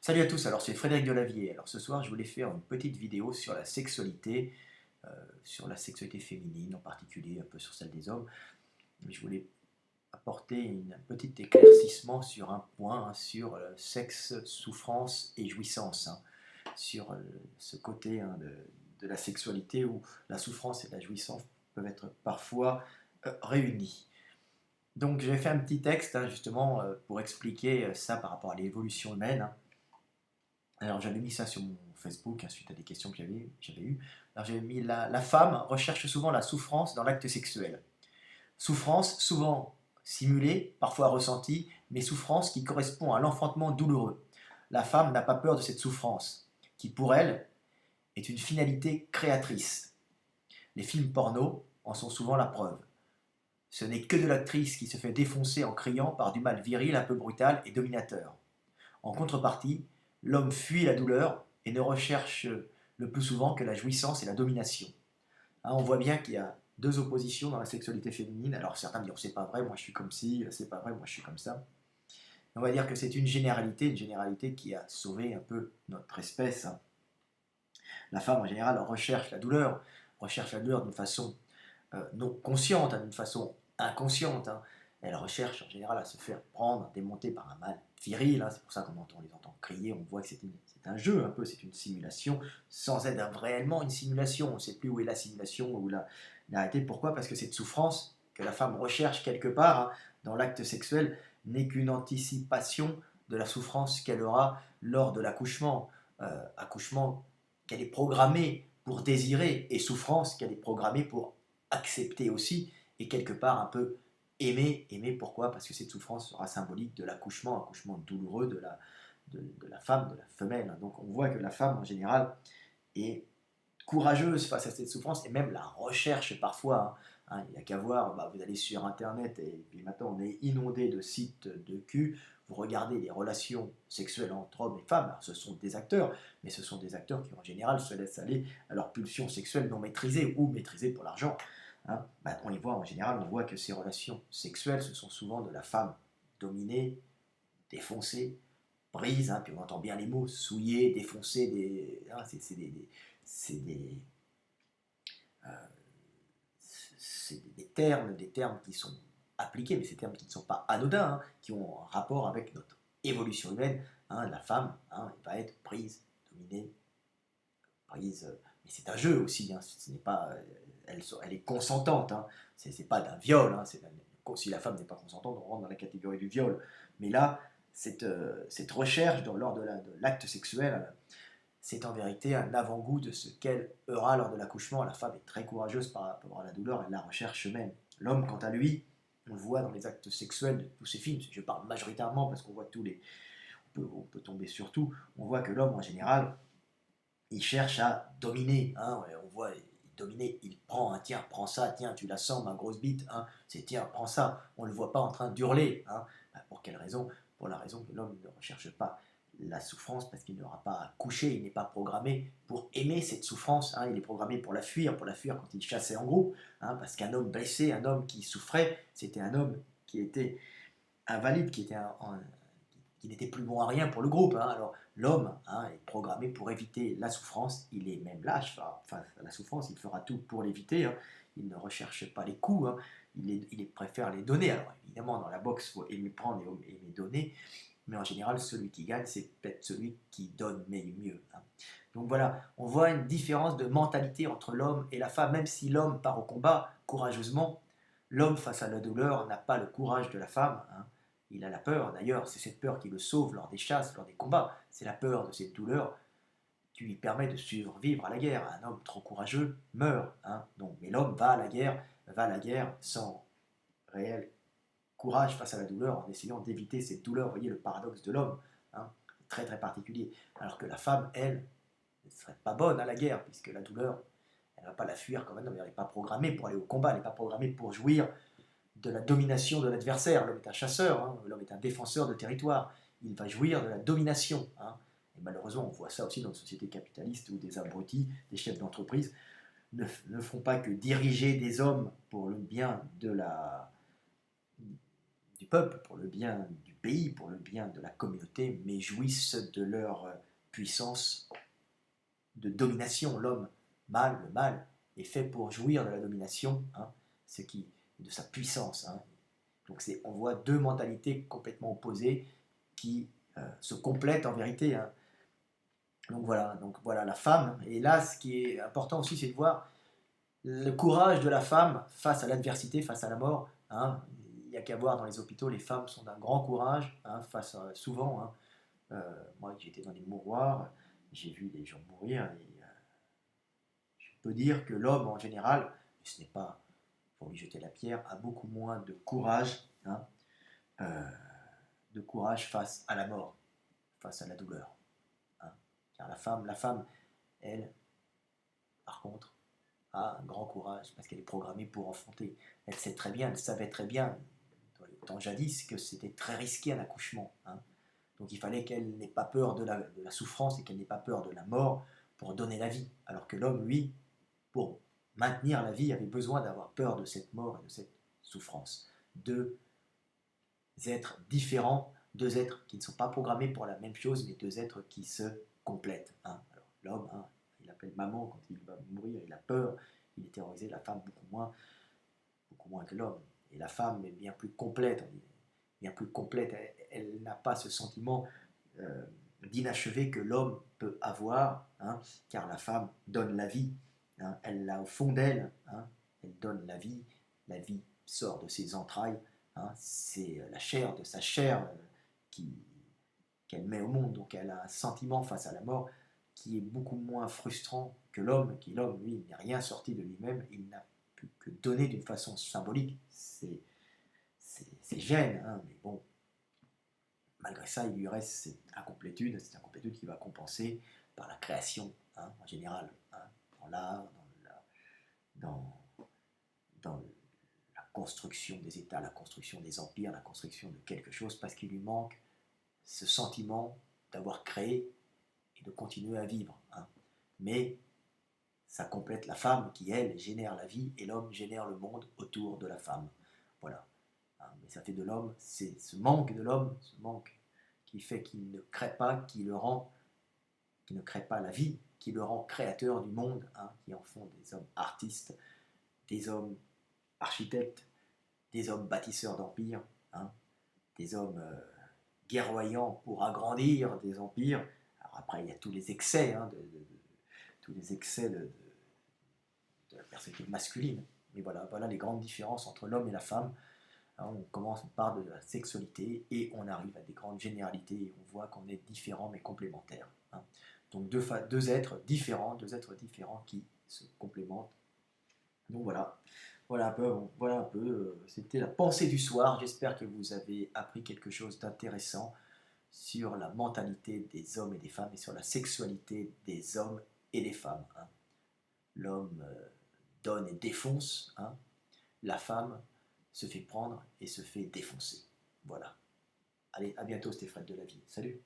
Salut à tous, alors c'est Frédéric Delavier. Alors ce soir, je voulais faire une petite vidéo euh, sur la sexualité féminine, en particulier un peu sur celle des hommes. Je voulais apporter un petit éclaircissement sur un point, hein, sur sexe, souffrance et jouissance, hein, sur ce côté, hein, de la sexualité où la souffrance et la jouissance peuvent être parfois réunies. Donc j'ai fait un petit texte, hein, justement pour expliquer ça par rapport à l'évolution humaine, hein. Alors j'avais mis ça sur mon Facebook, hein, suite à des questions que j'avais eues. Alors j'avais mis la femme recherche souvent la souffrance dans l'acte sexuel. Souffrance souvent simulée, parfois ressentie, mais souffrance qui correspond à l'enfantement douloureux. La femme n'a pas peur de cette souffrance, qui pour elle est une finalité créatrice. Les films porno en sont souvent la preuve. Ce n'est que de l'actrice qui se fait défoncer en criant par du mal viril un peu brutal et dominateur. En contrepartie, l'homme fuit la douleur et ne recherche le plus souvent que la jouissance et la domination. Hein, on voit bien qu'il y a deux oppositions dans la sexualité féminine. Alors certains diront c'est pas vrai, moi je suis comme ci, c'est pas vrai, moi je suis comme ça. On va dire que c'est une généralité qui a sauvé un peu notre espèce, hein. La femme en général recherche la douleur d'une façon non consciente, hein, d'une façon inconsciente, hein. Elle recherche en général à se faire prendre, démonter par un mal viril, hein. C'est pour ça qu'on les entend crier, on voit que c'est un jeu un peu, c'est une simulation, sans être réellement une simulation. On ne sait plus où est la simulation, où la réalité. Pourquoi? Parce que cette souffrance que la femme recherche quelque part, hein, dans l'acte sexuel n'est qu'une anticipation de la souffrance qu'elle aura lors de l'accouchement. Accouchement qu'elle est programmée pour désirer, et souffrance qu'elle est programmée pour accepter aussi, et quelque part un peu aimer. Pourquoi? Parce que cette souffrance sera symbolique de l'accouchement, accouchement douloureux de la femme, de la femelle. Donc on voit que la femme en général est courageuse face à cette souffrance, et même la recherche parfois, hein. Il n'y a qu'à voir, bah, vous allez sur internet, et puis maintenant on est inondé de sites de cul, vous regardez les relations sexuelles entre hommes et femmes. Alors, ce sont des acteurs, mais ce sont des acteurs qui en général se laissent aller à leurs pulsions sexuelles non maîtrisées ou maîtrisées pour l'argent, hein. Bah, on les voit en général, on voit que ces relations sexuelles, ce sont souvent de la femme dominée, défoncée, prise, hein, puis on entend bien les mots, souiller, défoncer, hein, c'est euh, des termes qui sont appliqués, mais ces termes qui ne sont pas anodins, hein, qui ont un rapport avec notre évolution humaine, hein. La femme, hein, elle va être prise, dominée, prise, mais c'est un jeu aussi, hein, ce n'est pas, elle est consentante, hein, c'est pas d'un viol, hein, si la femme n'est pas consentante, on rentre dans la catégorie du viol. Mais là, cette recherche lors de l'acte sexuel, c'est en vérité un avant-goût de ce qu'elle aura lors de l'accouchement. La femme est très courageuse par rapport à la douleur, elle la recherche même. L'homme, quant à lui, on le voit dans les actes sexuels de tous ces films, je parle majoritairement parce qu'on voit on peut tomber sur tout, on voit que l'homme en général, il cherche à dominer, hein. On voit, dominer, il prend, hein, tiens, prends ça, tiens, tu la sens, ma grosse bite, hein, c'est tiens, prends ça. On ne le voit pas en train d'hurler, hein. Bah, pour quelle raison? Pour la raison que l'homme ne recherche pas la souffrance, parce qu'il n'aura pas à coucher, il n'est pas programmé pour aimer cette souffrance, hein. Il est programmé pour la fuir quand il chassait en groupe, hein, parce qu'un homme blessé, un homme qui souffrait, c'était un homme qui était invalide, qui n'était plus bon à rien pour le groupe, hein. Alors l'homme, hein, est programmé pour éviter la souffrance, il est même lâche, enfin la souffrance, il fera tout pour l'éviter, hein. Il ne recherche pas les coups, hein. Il préfère les donner. Alors évidemment, dans la boxe, il faut aimer prendre et aimer donner, mais en général, celui qui gagne, c'est peut-être celui qui donne mieux, hein. Donc voilà, on voit une différence de mentalité entre l'homme et la femme. Même si l'homme part au combat courageusement, l'homme face à la douleur n'a pas le courage de la femme, hein. Il a la peur, d'ailleurs, c'est cette peur qui le sauve lors des chasses, lors des combats. C'est la peur de cette douleur qui lui permet de survivre à la guerre. Un homme trop courageux meurt, hein. Donc, mais l'homme va à la guerre sans réel courage face à la douleur, en essayant d'éviter cette douleur. Vous voyez le paradoxe de l'homme, hein, très très particulier. Alors que la femme, elle, ne serait pas bonne à la guerre, puisque la douleur, elle ne va pas la fuir comme un homme, elle n'est pas programmée pour aller au combat, elle n'est pas programmée pour jouir de la domination de l'adversaire. L'homme est un chasseur, hein, l'homme est un défenseur de territoire, il va jouir de la domination, hein. Et malheureusement, on voit ça aussi dans une société capitaliste où des abrutis, des chefs d'entreprise, ne font pas que diriger des hommes pour le bien du peuple, pour le bien du pays, pour le bien de la communauté, mais jouissent de leur puissance de domination. L'homme mâle, le mâle, est fait pour jouir de la domination, hein, de sa puissance. Hein. Donc on voit deux mentalités complètement opposées qui se complètent en vérité. Hein. Donc voilà la femme. Et là, ce qui est important aussi, c'est de voir le courage de la femme face à l'adversité, face à la mort. Hein. Il n'y a qu'à voir dans les hôpitaux, les femmes sont d'un grand courage, hein, face souvent. Hein. Moi, j'étais dans des mouroirs, j'ai vu des gens mourir. Et, je peux dire que l'homme, en général, et ce n'est pas pour lui jeter la pierre, a beaucoup moins de courage, hein, face à la mort, face à la douleur. Hein. Car la femme, elle, par contre, a un grand courage parce qu'elle est programmée pour enfanter. Elle sait très bien, elle savait très bien, dans les temps jadis, que c'était très risqué un accouchement. Hein. Donc il fallait qu'elle n'ait pas peur de la souffrance et qu'elle n'ait pas peur de la mort pour donner la vie. Alors que l'homme, lui, pour maintenir la vie, avait besoin d'avoir peur de cette mort et de cette souffrance. Deux êtres différents, deux êtres qui ne sont pas programmés pour la même chose, mais deux êtres qui se complètent. Hein. Alors l'homme, hein, il appelle maman quand il va mourir, il a peur, il est terrorisé, la femme beaucoup moins que l'homme. Et la femme est bien plus complète, bien plus complète, elle n'a pas ce sentiment d'inachevé que l'homme peut avoir, hein, car la femme donne la vie, hein, elle l'a au fond d'elle, hein, elle donne la vie sort de ses entrailles, hein, c'est la chair de sa chair qu'elle met au monde, donc elle a un sentiment face à la mort qui est beaucoup moins frustrant que l'homme, l'homme, lui, n'est rien sorti de lui-même, il n'a pu que donner d'une façon symbolique, c'est gêne, hein, mais bon, malgré ça, il lui reste cette incomplétude qui va compenser par la création, hein, en général, hein, dans l'art, dans la construction des États, la construction des empires, la construction de quelque chose, parce qu'il lui manque ce sentiment d'avoir créé et de continuer à vivre. Hein. Mais ça complète la femme qui, elle, génère la vie et l'homme génère le monde autour de la femme. Voilà. Hein. Mais ça fait de l'homme, c'est ce manque de l'homme, ce manque qui fait qu'il ne crée pas, qui ne crée pas la vie, qui le rend créateur du monde, hein, qui en font des hommes artistes, des hommes architectes, des hommes bâtisseurs d'empires, hein, des hommes guerroyants pour agrandir des empires. Alors après, il y a tous les excès, hein, tous les excès de la perspective masculine. Mais voilà les grandes différences entre l'homme et la femme. Hein, on part de la sexualité et on arrive à des grandes généralités et on voit qu'on est différents mais complémentaires. Hein. Donc deux êtres différents qui se complémentent. Donc voilà un peu, c'était la pensée du soir. J'espère que vous avez appris quelque chose d'intéressant sur la mentalité des hommes et des femmes et sur la sexualité des hommes et des femmes. Hein. L'homme donne et défonce, hein. La femme se fait prendre et se fait défoncer. Voilà. Allez, à bientôt Stéphane de la vie. Salut.